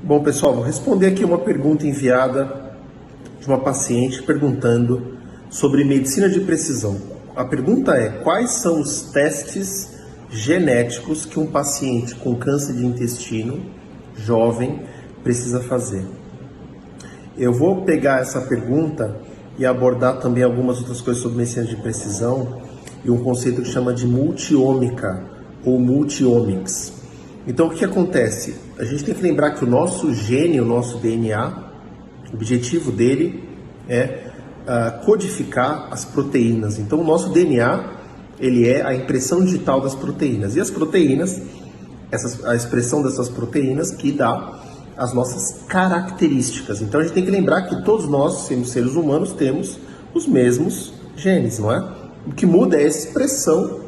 Bom, pessoal, vou responder aqui uma pergunta enviada de uma paciente perguntando sobre medicina de precisão. A pergunta é: quais são os testes genéticos que um paciente com câncer de intestino, jovem, precisa fazer? Eu vou pegar essa pergunta e abordar também algumas outras coisas sobre medicina de precisão e um conceito que chama de multiômica ou multiomics. Então, o que acontece? A gente tem que lembrar que o nosso gene, o nosso DNA, o objetivo dele é codificar as proteínas. Então, o nosso DNA, ele é a impressão digital das proteínas. E as proteínas, a expressão dessas proteínas que dá as nossas características. Então, a gente tem que lembrar que todos nós, sendo seres humanos, temos os mesmos genes, não é? O que muda é a expressão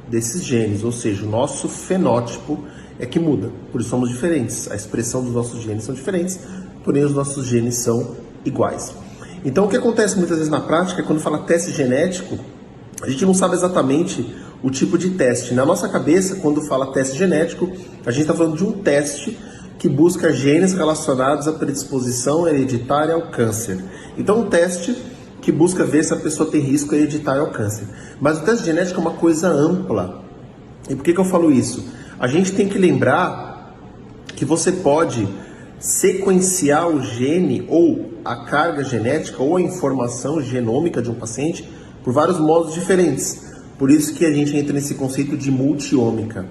desses genes, ou seja, o nosso fenótipo é que muda, por isso somos diferentes. A expressão dos nossos genes são diferentes, porém os nossos genes são iguais. Então o que acontece muitas vezes na prática é quando fala teste genético, a gente não sabe exatamente o tipo de teste. Na nossa cabeça, quando fala teste genético, a gente está falando de um teste que busca genes relacionados à predisposição hereditária ao câncer. Então um teste que busca ver se a pessoa tem risco hereditário ao câncer. Mas o teste genético é uma coisa ampla. E por que eu falo isso? A gente tem que lembrar que você pode sequenciar o gene ou a carga genética ou a informação genômica de um paciente por vários modos diferentes. Por isso que a gente entra nesse conceito de multiômica.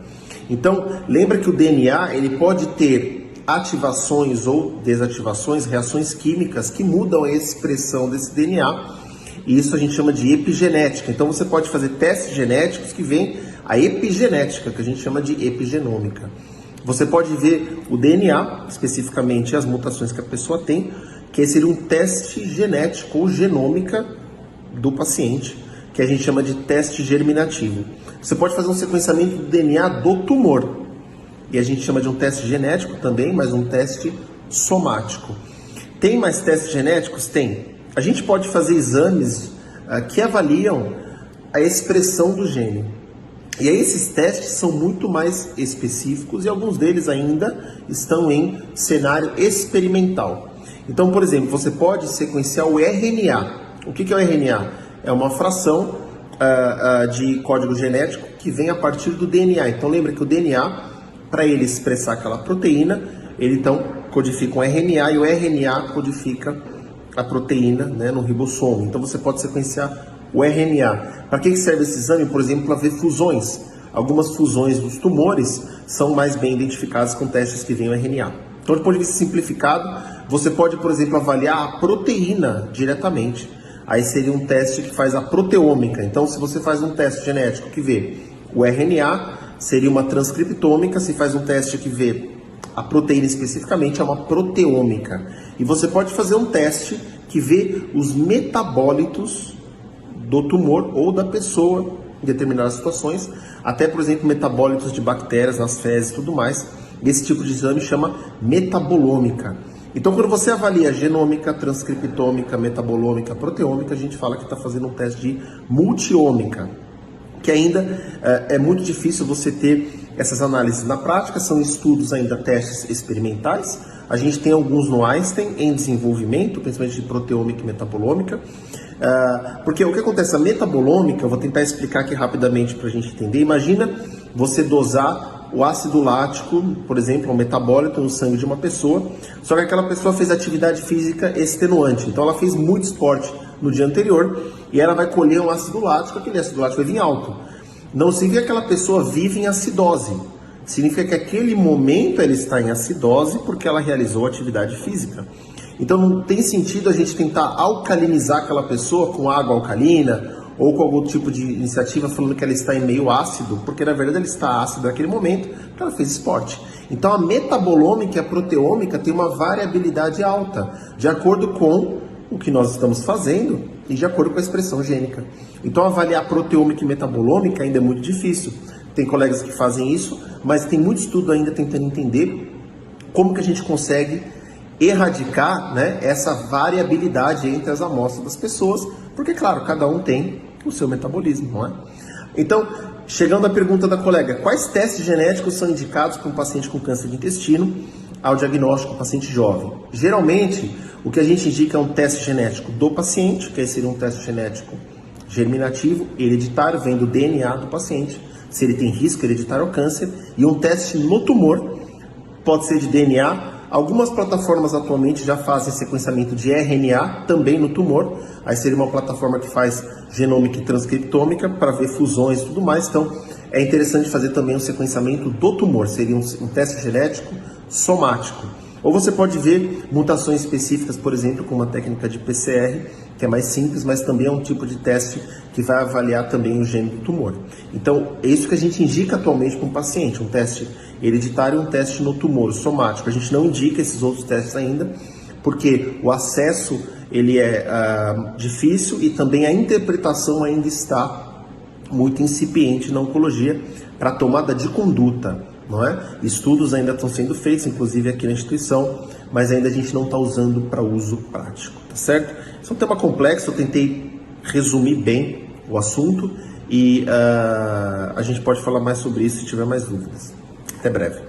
Então, lembra que o DNA ele pode ter ativações ou desativações, reações químicas que mudam a expressão desse DNA. E isso a gente chama de epigenética. Então, você pode fazer testes genéticos que vêm a epigenética, que a gente chama de epigenômica. Você pode ver o DNA, especificamente as mutações que a pessoa tem, que seria um teste genético ou genômica do paciente, que a gente chama de teste germinativo. Você pode fazer um sequenciamento do DNA do tumor, e a gente chama de um teste genético também, mas um teste somático. Tem mais testes genéticos? Tem. A gente pode fazer exames que avaliam a expressão do gene. E aí esses testes são muito mais específicos e alguns deles ainda estão em cenário experimental. Então, por exemplo, você pode sequenciar o RNA. O que é o RNA? É uma fração de código genético que vem a partir do DNA. Então, lembra que o DNA, para ele expressar aquela proteína, ele então codifica um RNA e o RNA codifica a proteína, né, no ribossomo. Então, você pode sequenciar o RNA. Para que serve esse exame? Por exemplo, para ver fusões. Algumas fusões dos tumores são mais bem identificadas com testes que vêm o RNA. Então, do ponto de vista simplificado, você pode, por exemplo, avaliar a proteína diretamente. Aí seria um teste que faz a proteômica. Então, se você faz um teste genético que vê o RNA, seria uma transcriptômica. Se faz um teste que vê a proteína especificamente, é uma proteômica. E você pode fazer um teste que vê os metabólitos do tumor ou da pessoa em determinadas situações, até, por exemplo, metabólitos de bactérias nas fezes e tudo mais. Esse tipo de exame chama metabolômica. Então, quando você avalia genômica, transcriptômica, metabolômica, proteômica, a gente fala que está fazendo um teste de multiômica, que ainda é muito difícil você ter essas análises na prática, são estudos ainda, testes experimentais. A gente tem alguns no Einstein em desenvolvimento, principalmente de proteômica e metabolômica. Porque o que acontece? A metabolômica, eu vou tentar explicar aqui rapidamente para a gente entender. Imagina você dosar o ácido lático, por exemplo, um metabólito no sangue de uma pessoa, só que aquela pessoa fez atividade física extenuante. Então ela fez muito esporte no dia anterior e ela vai colher um ácido lático, aquele ácido lático vai vir alto. Não significa que aquela pessoa vive em acidose. Significa que aquele momento ela está em acidose porque ela realizou atividade física. Então não tem sentido a gente tentar alcalinizar aquela pessoa com água alcalina ou com algum tipo de iniciativa falando que ela está em meio ácido, porque na verdade ela está ácida naquele momento porque ela fez esporte. Então a metabolômica e a proteômica tem uma variabilidade alta, de acordo com o que nós estamos fazendo e de acordo com a expressão gênica. Então avaliar proteômica e metabolômica ainda é muito difícil. Tem colegas que fazem isso, mas tem muito estudo ainda tentando entender como que a gente consegue erradicar, né, essa variabilidade entre as amostras das pessoas, porque, claro, cada um tem o seu metabolismo, não é? Então, Chegando à pergunta da colega, quais testes genéticos são indicados para um paciente com câncer de intestino ao diagnóstico do paciente jovem? Geralmente, o que a gente indica é um teste genético do paciente, que aí seria um teste genético germinativo, hereditário, vem do DNA do paciente, se ele tem risco hereditário ao câncer, e um teste no tumor, pode ser de DNA. Algumas plataformas atualmente já fazem sequenciamento de RNA também no tumor, aí seria uma plataforma que faz genômica e transcriptômica para ver fusões e tudo mais, então é interessante fazer também um sequenciamento do tumor, seria um teste genético somático. Ou você pode ver mutações específicas, por exemplo, com uma técnica de PCR, que é mais simples, mas também é um tipo de teste que vai avaliar também o gene do tumor. Então, é isso que a gente indica atualmente para um paciente, um teste hereditário e um teste no tumor, somático. A gente não indica esses outros testes ainda, porque o acesso ele é difícil e também a interpretação ainda está muito incipiente na oncologia para tomada de conduta. Não é? Estudos ainda estão sendo feitos, inclusive aqui na instituição, mas ainda a gente não está usando para uso prático, tá certo? Esse é um tema complexo, eu tentei resumir bem o assunto e a gente pode falar mais sobre isso se tiver mais dúvidas. Até breve.